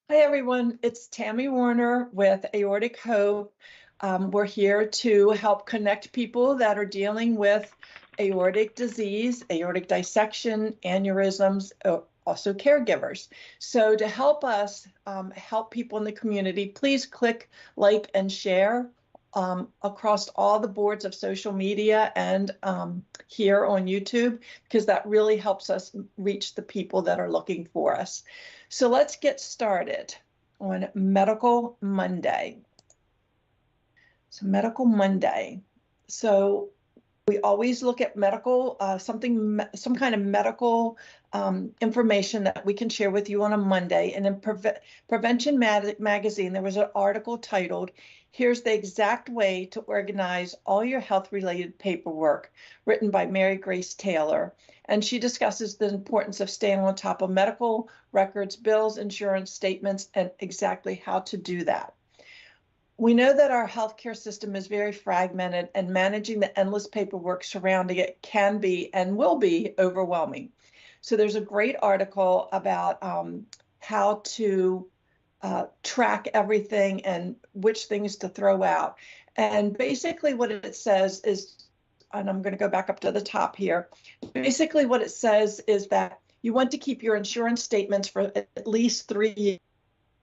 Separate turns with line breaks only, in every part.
Hi, everyone. It's Tammy Warner with Aortic Hope. We're here to help connect people that are dealing with aortic disease, aortic dissection, aneurysms, also caregivers. So to help us help people in the community, please click like and share across all the boards of social media and here on YouTube, because that really helps us reach the people that are looking for us. So let's get started on Medical Monday. So Medical Monday. So we always look at medical, some kind of medical information that we can share with you on a Monday. And in Prevention Magazine, there was an article titled, "Here's the Exact Way to Organize All Your Health-Related Paperwork," written by Mary Grace Taylor. And she discusses the importance of staying on top of medical records, bills, insurance statements, and exactly how to do that. We know that our healthcare system is very fragmented, and managing the endless paperwork surrounding it can be and will be overwhelming. So there's a great article about how to track everything and which things to throw out. And basically what it says is, and I'm going to go back up to the top here, basically what it says is that you want to keep your insurance statements for at least 3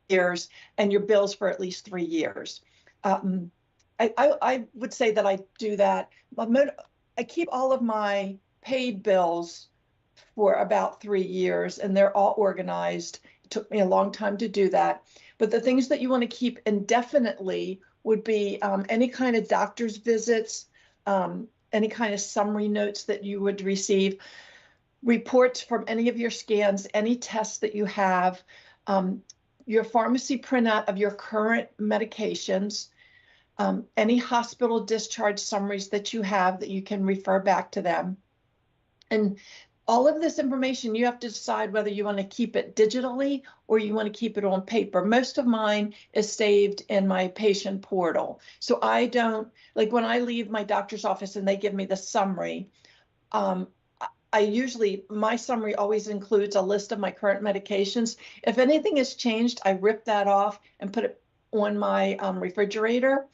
years and your bills for at least 3 years. I would say that I do that. I keep all of my paid bills for about 3 years, and they're all organized. It took me a long time to do that. But the things that you want to keep indefinitely would be any kind of doctor's visits, any kind of summary notes that you would receive, reports from any of your scans, any tests that you have, your pharmacy printout of your current medications, any hospital discharge summaries that you have that you can refer back to them. And all of this information, you have to decide whether you want to keep it digitally or you want to keep it on paper. Most of mine is saved in my patient portal. So I don't, like when I leave my doctor's office and they give me the summary, my summary always includes a list of my current medications. If anything has changed, I rip that off and put it on my refrigerator.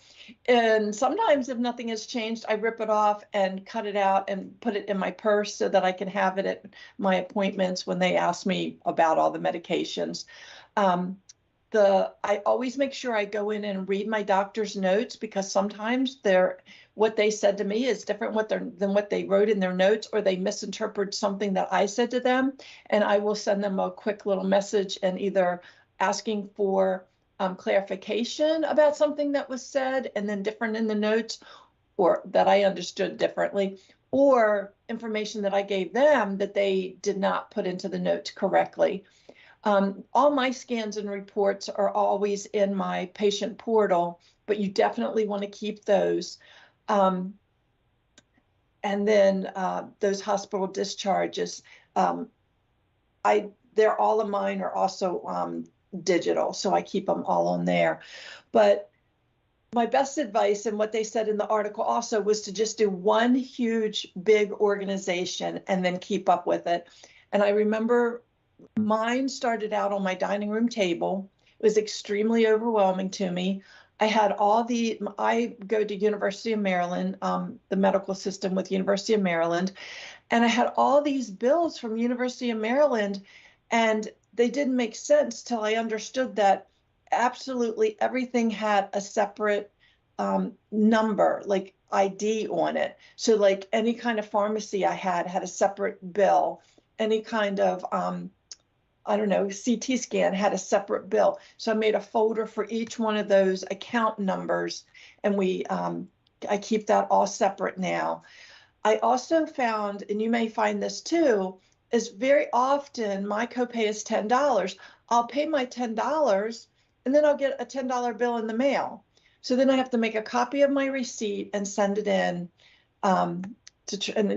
And sometimes if nothing has changed, I rip it off and cut it out and put it in my purse so that I can have it at my appointments when they ask me about all the medications. I always make sure I go in and read my doctor's notes, because sometimes what they said to me is different than what they wrote in their notes, or they misinterpret something that I said to them. And I will send them a quick little message and either asking for clarification about something that was said and then different in the notes, or that I understood differently, or information that I gave them that they did not put into the notes correctly. All my scans and reports are always in my patient portal, but you definitely want to keep those. And then those hospital discharges, they're all of mine are also digital, so I keep them all on there. But my best advice, and what they said in the article also, was to just do one huge, big organization and then keep up with it. And I remember mine started out on my dining room table. It was extremely overwhelming to me. I go to University of Maryland, the medical system with University of Maryland, and I had all these bills from University of Maryland, and they didn't make sense till I understood that absolutely everything had a separate number, like ID on it. So like any kind of pharmacy I had a separate bill. Any kind of I don't know, CT scan had a separate bill. So I made a folder for each one of those account numbers, and I keep that all separate now. I also found, and you may find this too, is very often my copay is $10. I'll pay my $10 and then I'll get a $10 bill in the mail. So then I have to make a copy of my receipt and send it in, and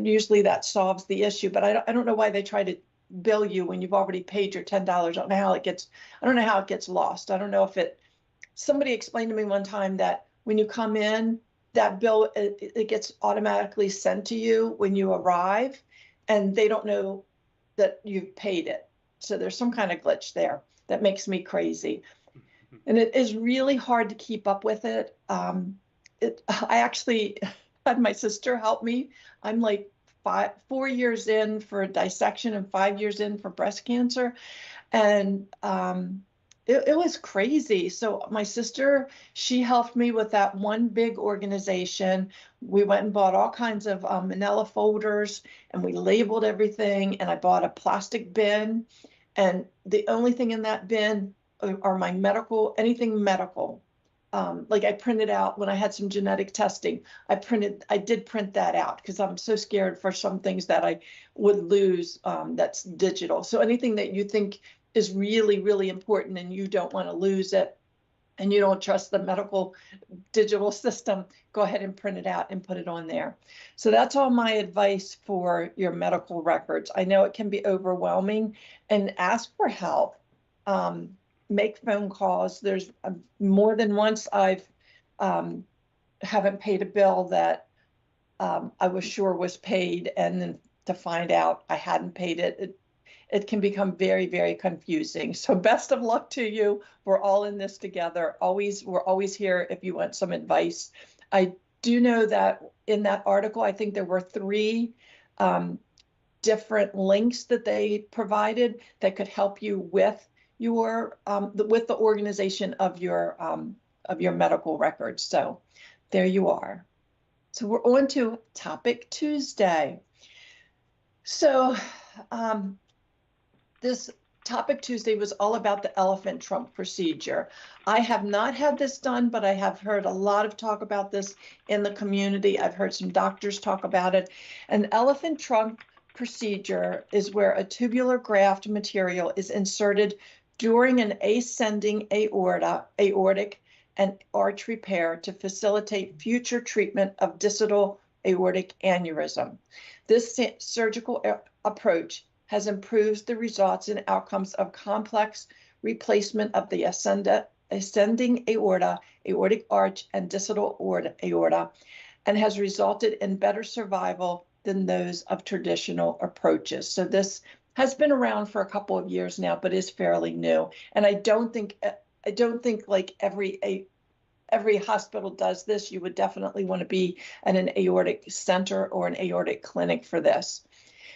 usually that solves the issue. But I don't know why they try to bill you when you've already paid your $10. I don't know how it gets lost. I don't know if somebody explained to me one time that when you come in, that bill, it gets automatically sent to you when you arrive, and they don't know that you've paid it. So there's some kind of glitch there that makes me crazy. And it is really hard to keep up with it. I actually had my sister help me. I'm like 4 years in for dissection and 5 years in for breast cancer. And it was crazy. So my sister, she helped me with that one big organization. We went and bought all kinds of manila folders, and we labeled everything. And I bought a plastic bin. And the only thing in that bin are my medical, anything medical. Like I printed out when I had some genetic testing, I did print that out because I'm so scared for some things that I would lose that's digital. So anything that you think is really, really important and you don't want to lose it and you don't trust the medical digital system, go ahead and print it out and put it on there. So that's all my advice for your medical records. I know it can be overwhelming, and ask for help. Make phone calls. There's more than once I've haven't paid a bill that I was sure was paid, and then to find out I hadn't paid it. It can become very, very confusing. So best of luck to you. We're all in this together. We're always here if you want some advice. I do know that in that article, I think there were 3 different links that they provided that could help you with your with the organization of your medical records. So there you are. So we're on to Topic Tuesday. So this Topic Tuesday was all about the elephant trunk procedure. I have not had this done, but I have heard a lot of talk about this in the community. I've heard some doctors talk about it. An elephant trunk procedure is where a tubular graft material is inserted during an ascending aortic and arch repair to facilitate future treatment of distal aortic aneurysm. This surgical approach has improved the results and outcomes of complex replacement of the ascending aorta, aortic arch, and distal aorta, and has resulted in better survival than those of traditional approaches. So this has been around for a couple of years now, but is fairly new. And I don't think like every hospital does this. You would definitely want to be at an aortic center or an aortic clinic for this.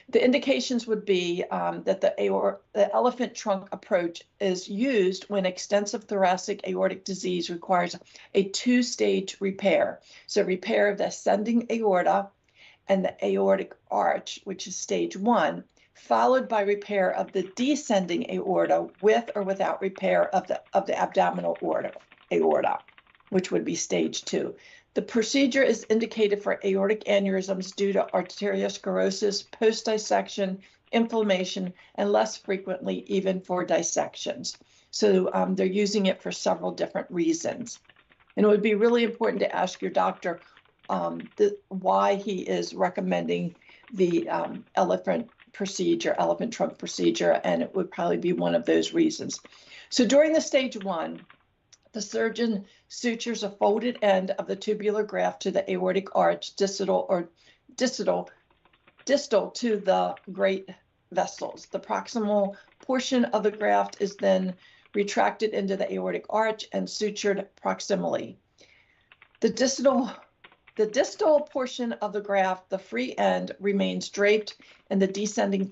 The indications would be that the elephant trunk approach is used when extensive thoracic aortic disease requires a 2-stage repair. So repair of the ascending aorta and the aortic arch, which is stage 1, followed by repair of the descending aorta with or without repair of the abdominal aorta, which would be stage 2. The procedure is indicated for aortic aneurysms due to arteriosclerosis, post-dissection, inflammation, and less frequently even for dissections. So they're using it for several different reasons. And it would be really important to ask your doctor why he is recommending the elephant trunk procedure, and it would probably be one of those reasons. So during the stage 1, the surgeon sutures a folded end of the tubular graft to the aortic arch, distal to the great vessels. The proximal portion of the graft is then retracted into the aortic arch and sutured proximally. The distal portion of the graft, the free end, remains draped in the descending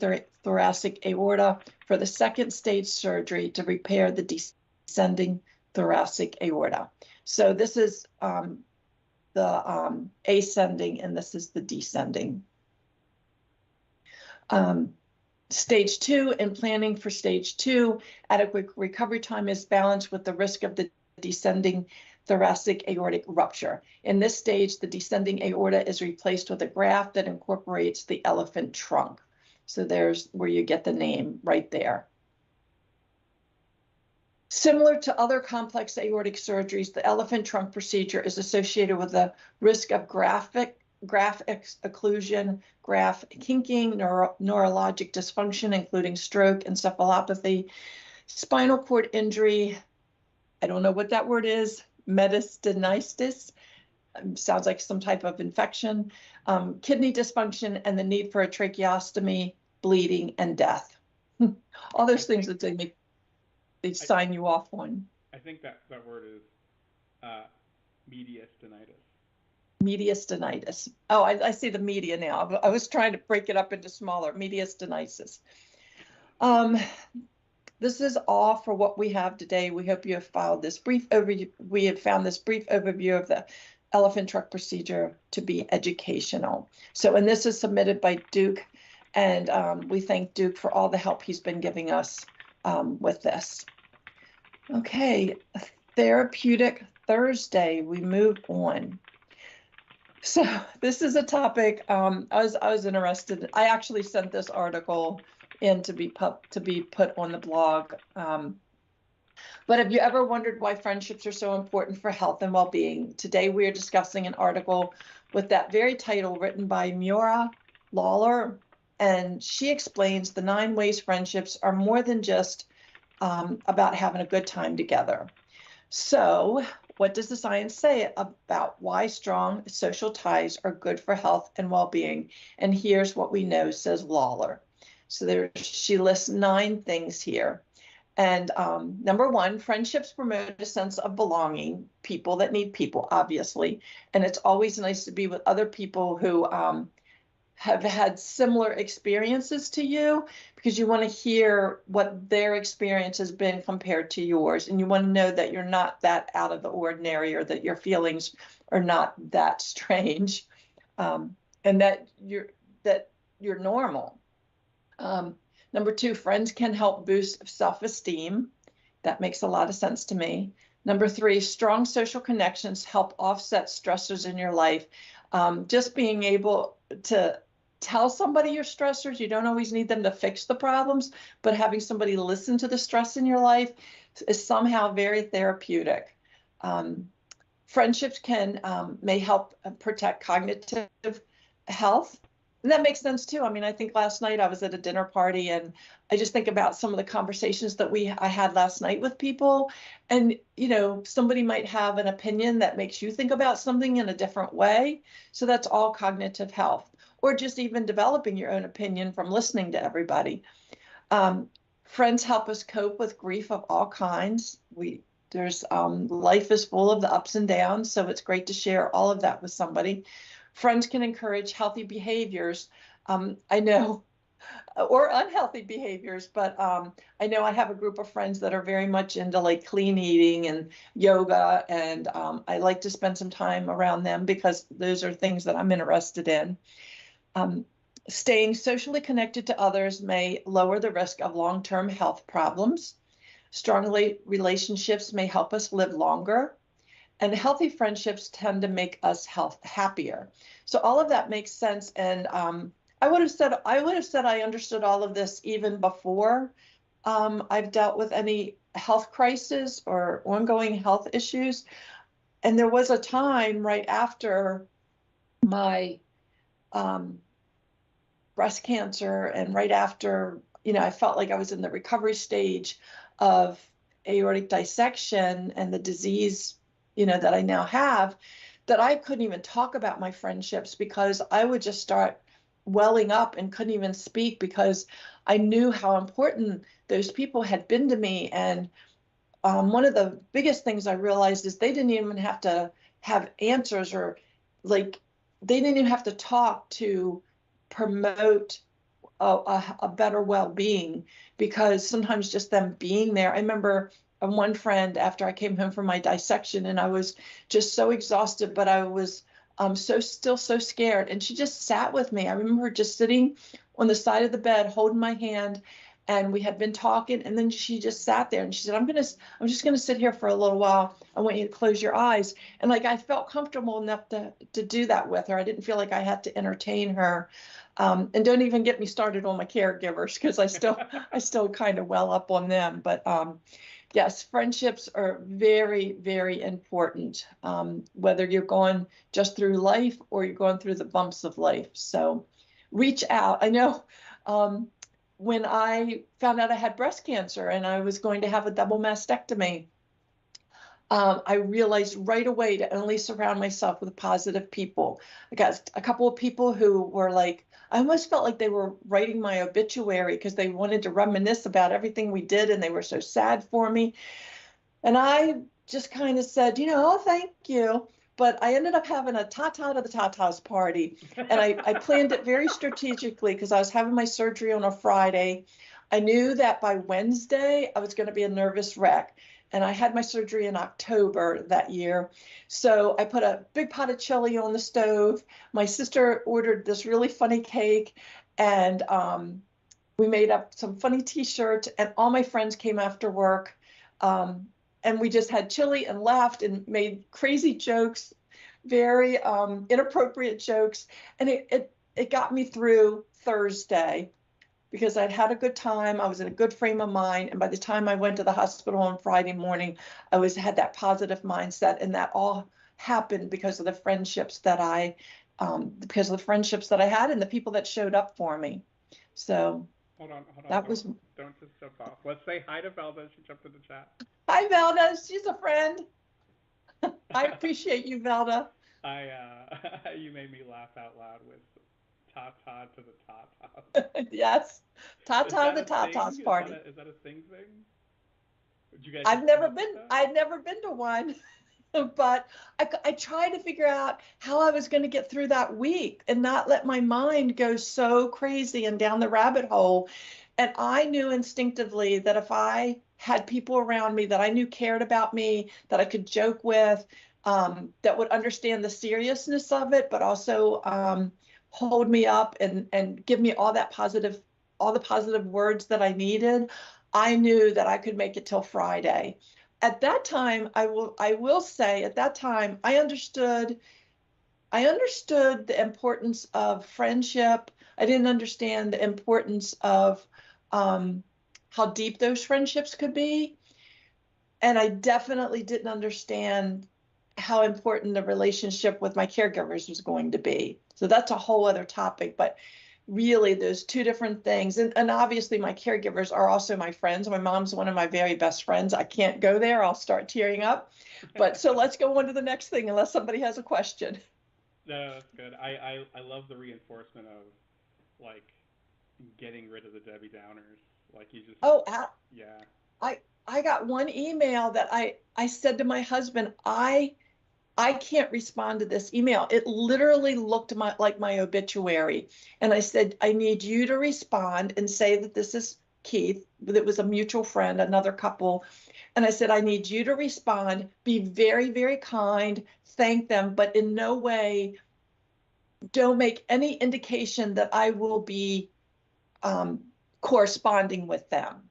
thoracic aorta for the 2nd stage surgery to repair the descending thoracic aorta. So this is the ascending, and this is the descending. Stage 2, in planning for stage 2, adequate recovery time is balanced with the risk of the descending thoracic aortic rupture. In this stage, the descending aorta is replaced with a graft that incorporates the elephant trunk. So there's where you get the name right there. Similar to other complex aortic surgeries, the elephant trunk procedure is associated with the risk of graft occlusion, graft kinking, neurologic dysfunction, including stroke, encephalopathy, spinal cord injury. I don't know what that word is. Metastenitis, sounds like some type of infection, kidney dysfunction, and the need for a tracheostomy, bleeding, and death. All those things that they make. they sign you off on.
I think that word is mediastinitis.
Mediastinitis. Oh, I see the media now. I was trying to break it up into smaller. Mediastinitis. This is all for what we have today. We hope you have found this brief overview. We have found this brief overview of the elephant trunk procedure to be educational. So, and this is submitted by Duke, and we thank Duke for all the help he's been giving us with this. Okay, Therapeutic Thursday. We move on. So this is a topic I was interested in. I actually sent this article in to be put on the blog. But have you ever wondered why friendships are so important for health and well-being? Today we are discussing an article with that very title written by Mura Lawler, and she explains the 9 ways friendships are more than just about having a good time together. So what does the science say about why strong social ties are good for health and well-being? And here's what we know, says Lawler. So she lists 9 things here. And number 1, friendships promote a sense of belonging, people that need people, obviously. And it's always nice to be with other people who have had similar experiences to you, because you want to hear what their experience has been compared to yours. And you want to know that you're not that out of the ordinary, or that your feelings are not that strange, and that you're normal. Number 2, friends can help boost self-esteem. That makes a lot of sense to me. Number 3, strong social connections help offset stressors in your life. Just being able to tell somebody your stressors, you don't always need them to fix the problems, but having somebody listen to the stress in your life is somehow very therapeutic. Friendships may help protect cognitive health. And that makes sense too. I mean, I think last night I was at a dinner party, and I just think about some of the conversations that I had last night with people. And, you know, somebody might have an opinion that makes you think about something in a different way. So that's all cognitive health, or just even developing your own opinion from listening to everybody. Friends help us cope with grief of all kinds. Life is full of the ups and downs, so it's great to share all of that with somebody. Friends can encourage healthy behaviors, I know, or unhealthy behaviors, but I know I have a group of friends that are very much into like clean eating and yoga, and I like to spend some time around them because those are things that I'm interested in. Staying socially connected to others may lower the risk of long-term health problems. Strong relationships may help us live longer. And healthy friendships tend to make us happier. So all of that makes sense. And I would have said I understood all of this even before I've dealt with any health crisis or ongoing health issues. And there was a time right after my breast cancer, and right after, you know, I felt like I was in the recovery stage of aortic dissection and the disease, you know, that I now have, that I couldn't even talk about my friendships, because I would just start welling up and couldn't even speak, because I knew how important those people had been to me. And one of the biggest things I realized is they didn't even have to have answers, or like they didn't even have to talk to promote a better well-being, because sometimes just them being there. I remember one friend, after I came home from my dissection, and I was just so exhausted, but I was still so scared, and she just sat with me. I remember her just sitting on the side of the bed holding my hand, and we had been talking, and then she just sat there and she said, I'm just gonna sit here for a little while. I want you to close your eyes. And like, I felt comfortable enough to do that with her. I didn't feel like I had to entertain her. And don't even get me started on my caregivers, because I still kind of well up on them. But yes, friendships are very, very important, whether you're going just through life or you're going through the bumps of life. So reach out. I know when I found out I had breast cancer and I was going to have a double mastectomy, I realized right away to only surround myself with positive people. I got a couple of people who were like, I almost felt like they were writing my obituary because they wanted to reminisce about everything we did and they were so sad for me. And I just kind of said, oh, thank you. But I ended up having a ta-ta to the Tatas party. And I planned it very strategically because I was having my surgery on a Friday. I knew that by Wednesday, I was going to be a nervous wreck. And I had my surgery in October that year. So I put a big pot of chili on the stove. My sister ordered this really funny cake. And we made up some funny t-shirts. And all my friends came after work. And we just had chili and laughed and made crazy jokes, very inappropriate jokes. And it got me through Thursday because I'd had a good time. I was in a good frame of mind. And by the time I went to the hospital on Friday morning, I had that positive mindset. And that all happened because of the friendships that I had and the people that showed up for me. So
hold on.
That
don't just jump off. Let's say hi to Velda. She jumped in the chat.
Hi, Velda. She's a friend. I appreciate you, Velda.
You made me laugh out loud with ta-ta to the Tatas.
Yes. Ta-ta to the Tatas party.
Is that a thing? Did you guys
I'd never been to one, but I tried to figure out how I was going to get through that week and not let my mind go so crazy and down the rabbit hole. And I knew instinctively that if I had people around me that I knew cared about me, that I could joke with, that would understand the seriousness of it, but also hold me up and give me all the positive words that I needed, I knew that I could make it till Friday. At that time, I will say at that time, I understood the importance of friendship. I didn't understand the importance of how deep those friendships could be. And I definitely didn't understand how important the relationship with my caregivers was going to be. So that's a whole other topic, but really those two different things. And obviously my caregivers are also my friends. My mom's one of my very best friends. I can't go there. I'll start tearing up. But so let's go on to the next thing unless somebody has a question.
No, that's good. I love the reinforcement of like getting rid of the Debbie Downers. Like you just yeah.
I got one email that I said to my husband, I can't respond to this email. It literally looked like my obituary. And I said, I need you to respond and say that this is Keith, that was a mutual friend, another couple. And I said, I need you to respond, be very, very kind, thank them, but in no way don't make any indication that I will be corresponding with them.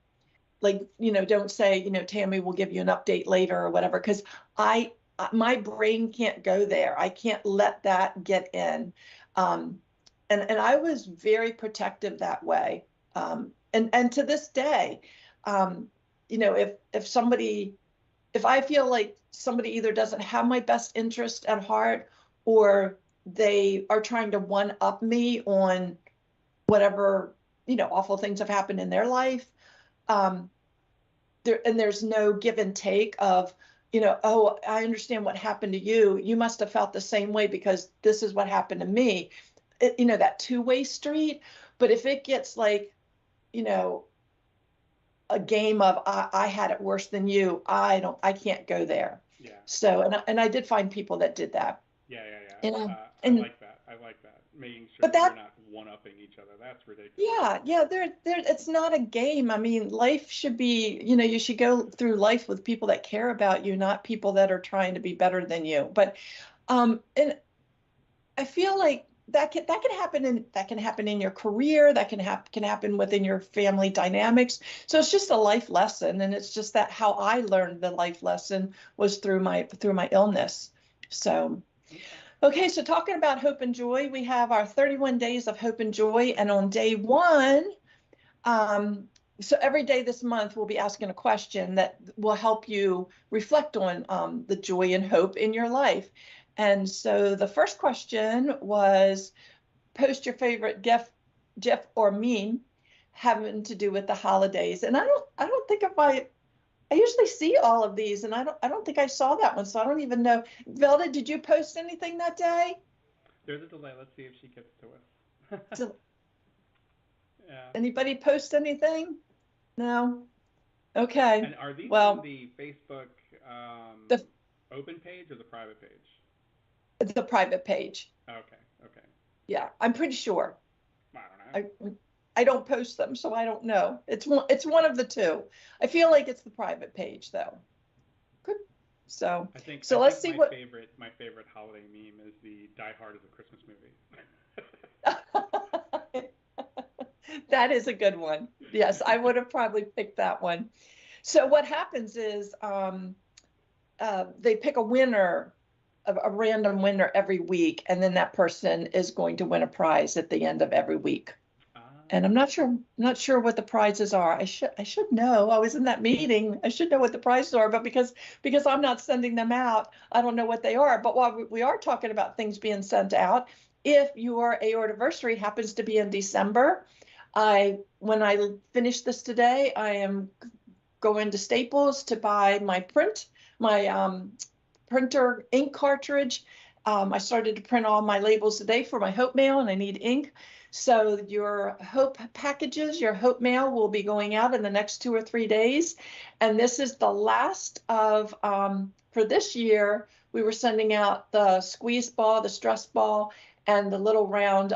Like, don't say, Tammy will give you an update later or whatever, because my brain can't go there. I can't let that get in. And I was very protective that way. And to this day, if I feel like somebody either doesn't have my best interest at heart or they are trying to one up me on whatever, awful things have happened in their life, there's no give and take of, oh, I understand what happened to you. You must have felt the same way because this is what happened to me. That two-way street. But if it gets like, a game of I had it worse than you, I can't go there.
Yeah.
So and I did find people that did that.
Yeah.
I
like that. Making sure that you're not one-upping each other. That's ridiculous.
Yeah. It's not a game. I mean, life should be, you should go through life with people that care about you, not people that are trying to be better than you. But, and I feel like that can happen in your career. That can happen within your family dynamics. So it's just a life lesson, and it's just that how I learned the life lesson was through my illness. So. Okay, so talking about hope and joy, we have our 31 days of hope and joy. And on day one, so every day this month, we'll be asking a question that will help you reflect on the joy and hope in your life. And so the first question was, post your favorite GIF or meme having to do with the holidays. And I don't think if I I usually see all of these, and I don't think I saw that one, so I don't even know. Velda, did you post anything that day?
There's a delay. Let's see if she gets to us.
So,
yeah.
anybody post anything? No. Okay.
And are these
well,
on the Facebook
the
open page or the private page?
The private page.
Okay. Okay.
Yeah, I'm pretty sure.
I don't know.
I don't post them, so I don't know. It's one of the two. I feel like it's the private page though. Good. So
I think
let's see
my favorite holiday meme is the Die Hard is a Christmas movie.
That is a good one. Yes, I would have probably picked that one. So what happens is they pick a winner, a random winner every week, and then that person is going to win a prize at the end of every week. And I'm not sure what the prizes are. I should know. I was in that meeting. I should know what the prizes are, but because I'm not sending them out, I don't know what they are. But while we are talking about things being sent out, if your aortiversary happens to be in December, when I finish this today, I am going to Staples to buy my printer ink cartridge. I started to print all my labels today for my Hope Mail, and I need ink. So your Hope packages, your Hope Mail will be going out in the next 2 or 3 days. And this is the last of, for this year, we were sending out the squeeze ball, the stress ball, and the little round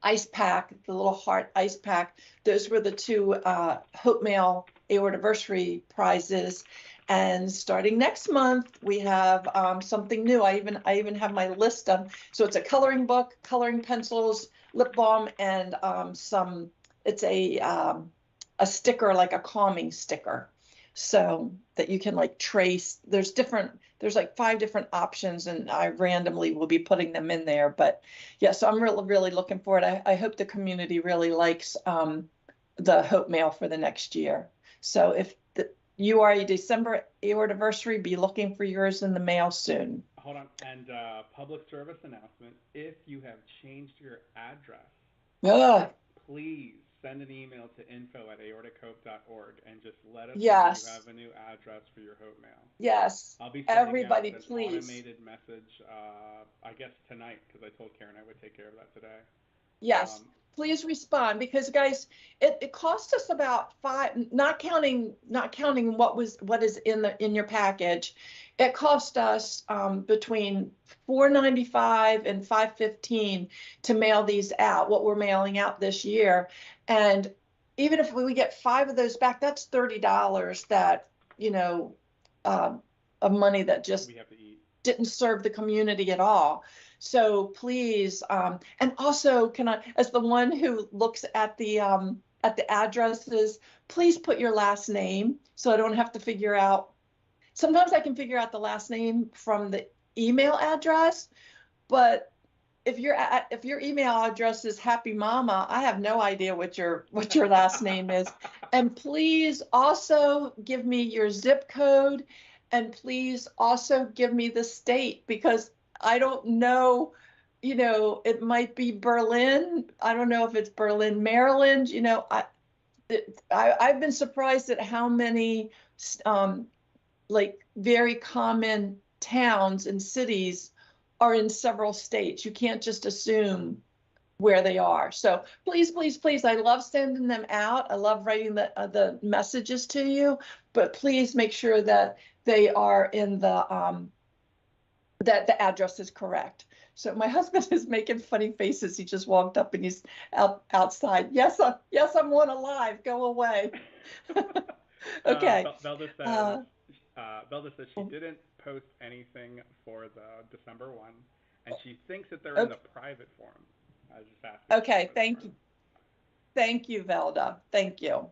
ice pack, the little heart ice pack. Those were the 2 Hope Mail aortiversary prizes. And starting next month, we have something new. I even have my list of. So it's a coloring book, coloring pencils, lip balm, and It's a sticker, like a calming sticker, so that you can like trace. There's like 5 different options, and I randomly will be putting them in there. But yeah, so I'm really looking for it. I hope the community really likes the Hope Mail for the next year. So if you are a December aortiversary, be looking for yours in the mail soon.
Hold on. And public service announcement, if you have changed your address, please send an email to info@aortichope.org and just let us know you have a new address for your Hope Mail.
Yes.
I'll be sending
everybody,
out an
please.
automated message, I guess tonight, because I told Karen I would take care of that today.
Yes. Please respond, because guys, it cost us about $5, not counting what is in your package. It cost us between $4.95 and $5.15 to mail these out, what we're mailing out this year. And even if we get 5 of those back, that's $30 that, of money that just
we have to eat.
Didn't serve the community at all. So please, and also, can I, as the one who looks at the addresses, please put your last name, so I don't have to figure out. Sometimes I can figure out the last name from the email address, but if your email address is Happy Mama, I have no idea what your last name is. And please also give me your zip code, and please also give me the state, because I don't know, it might be Berlin. I don't know if it's Berlin, Maryland. I've been surprised at how many like very common towns and cities are in several states. You can't just assume where they are. So please, please, please, I love sending them out. I love writing the messages to you, but please make sure that they are in the that the address is correct. So my husband is making funny faces. He just walked up and he's outside. Yes, I'm one alive. Go away. Okay.
Velda says she didn't post anything for the December one, and she thinks that they're in the private forum. I was just asking.
Okay, thank you. Thank you, Velda. Thank you.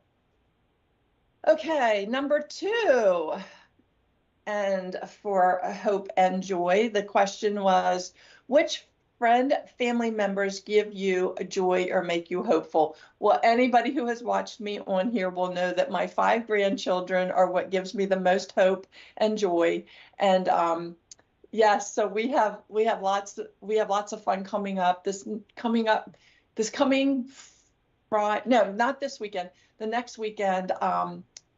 Okay, number 2. And for Hope and Joy, the question was, which family members give you a joy or make you hopeful? Well, anybody who has watched me on here will know that my 5 grandchildren are what gives me the most hope and joy. And yes, so we have lots of fun coming up. This coming Friday, no, not this weekend. The next weekend,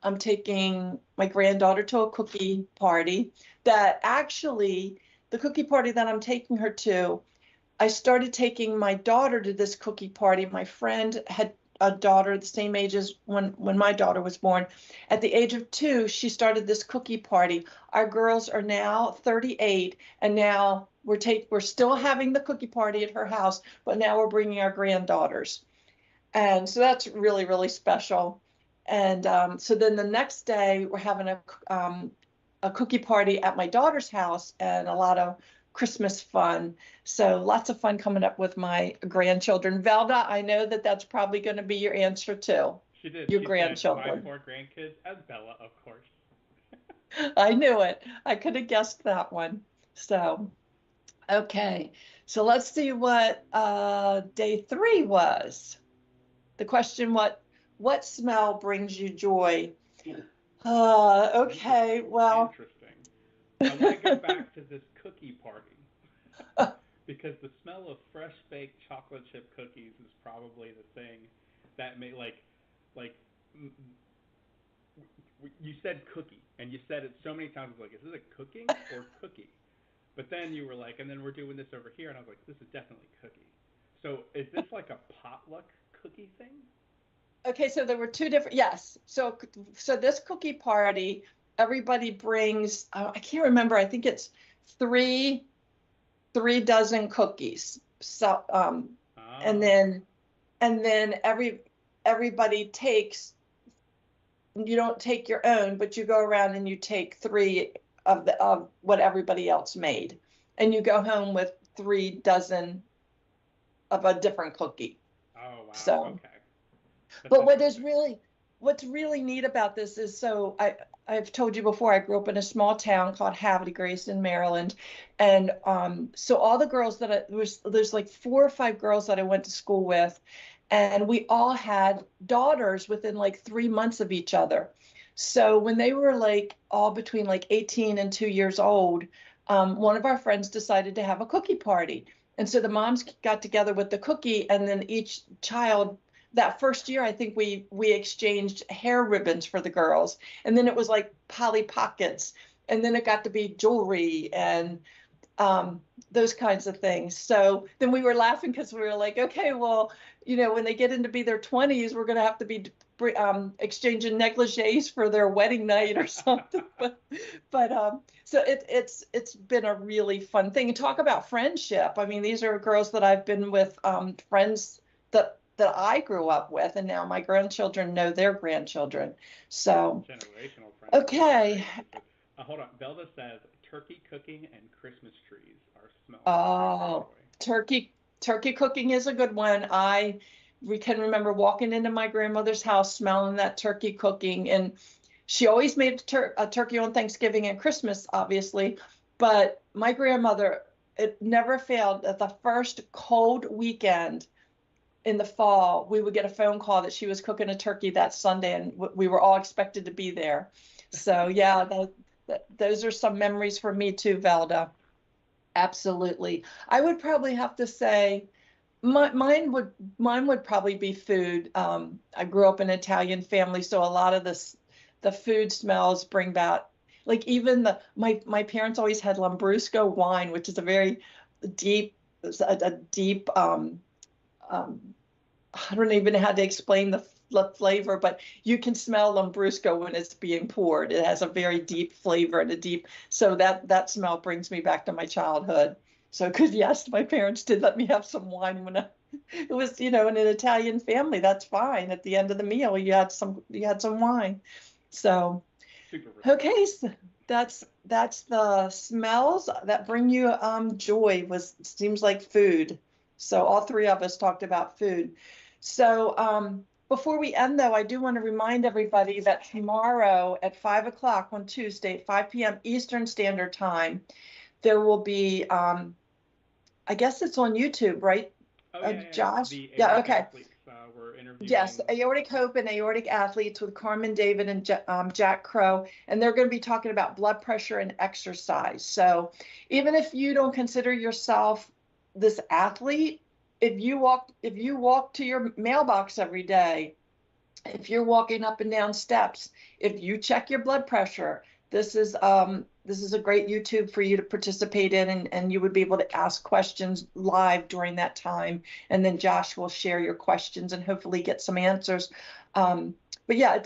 I'm taking my granddaughter to a cookie party that actually, the cookie party that I'm taking her to, I started taking my daughter to this cookie party. My friend had a daughter the same age as when my daughter was born. At the age of 2, she started this cookie party. Our girls are now 38, and now we're still having the cookie party at her house, but now we're bringing our granddaughters. And so that's really, really special. And so then the next day we're having a cookie party at my daughter's house and a lot of Christmas fun. So lots of fun coming up with my grandchildren. Velda, I know that that's probably going to be your answer too.
She did.
Your
she
grandchildren.
Said, my 4 grandkids as Bella, of course.
I knew it. I could have guessed that one. So, okay. So let's see what day 3 was. The question, what smell brings you joy? Okay, well.
Interesting. I want to go back to this cookie party because the smell of fresh baked chocolate chip cookies is probably the thing that may like you said cookie and you said it so many times. I was like, is this a cooking or cookie? But then you were like, and then we're doing this over here, and I was like, this is definitely cookie. So is this like a potluck cookie thing?
Okay, so there were 2 different, yes. So this cookie party, everybody brings, I can't remember, I think it's 3 dozen cookies. So, and then everybody takes, you don't take your own, but you go around and you take 3 of what everybody else made. And you go home with 3 dozen of a different cookie.
Oh, wow.
So,
okay.
But what's really neat about this is, so I've told you before, I grew up in a small town called Havre de Grace in Maryland. And so all the girls there's like 4 or 5 girls that I went to school with, and we all had daughters within like 3 months of each other. So when they were like all between like 18 and 2 years old, one of our friends decided to have a cookie party. And so the moms got together with the cookie, and then each child, that first year, I think we exchanged hair ribbons for the girls. And then it was like Polly Pockets. And then it got to be jewelry and those kinds of things. So then we were laughing because we were like, okay, well, when they get into be their 20s, we're going to have to be exchanging negligees for their wedding night or something. but so it's been a really fun thing. And talk about friendship. I mean, these are girls that I've been with, friends that I grew up with, and now my grandchildren know their grandchildren. So
generational friends.
Okay.
Hold on. Velda says turkey cooking and Christmas trees are smells.
Oh, turkey cooking is a good one. We can remember walking into my grandmother's house smelling that turkey cooking, and she always made a turkey on Thanksgiving and Christmas, obviously, but my grandmother, it never failed that the first cold weekend in the fall, we would get a phone call that she was cooking a turkey that Sunday, and we were all expected to be there. So yeah, those are some memories for me too, Velda. Absolutely. I would probably have to say mine would probably be food. I grew up in an Italian family, so a lot of the food smells bring back, like even my parents always had Lambrusco wine, which is a very deep, I don't even know how to explain the flavor, but you can smell Lambrusco when it's being poured. It has a very deep flavor and so that smell brings me back to my childhood. So, because yes, my parents did let me have some wine when it was, in an Italian family. That's fine. At the end of the meal, you had some wine. So, okay, so that's the smells that bring you joy. Seems like food. So all 3 of us talked about food. So before we end, though, I do want to remind everybody that tomorrow at 5 o'clock on Tuesday, 5 p.m. Eastern Standard Time, there will be, I guess it's on YouTube, right?
Oh, yeah,
Josh?
Yeah,
okay.
Athletes, we're interviewing.
Yes, Aortic Hope and Aortic Athletes with Carmen David and Jack Crow, and they're going to be talking about blood pressure and exercise. So even if you don't consider yourself this athlete, if you walk to your mailbox every day, if you're walking up and down steps, if you check your blood pressure, this is a great YouTube for you to participate in, and you would be able to ask questions live during that time. And then Josh will share your questions and hopefully get some answers. But yeah,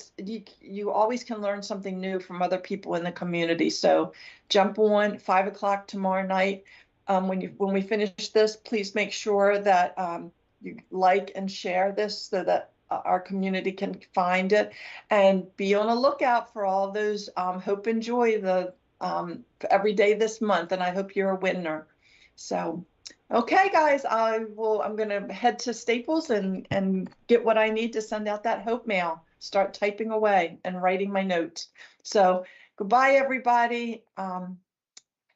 you always can learn something new from other people in the community. So jump on 5 o'clock tomorrow night. When we finish this, please make sure that you like and share this so that our community can find it, and be on a lookout for all those Hope and Joy every day this month. And I hope you're a winner. So, okay, guys, I'm going to head to Staples and get what I need to send out that Hope mail. Start typing away and writing my notes. So goodbye, everybody.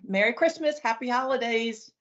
Merry Christmas. Happy holidays.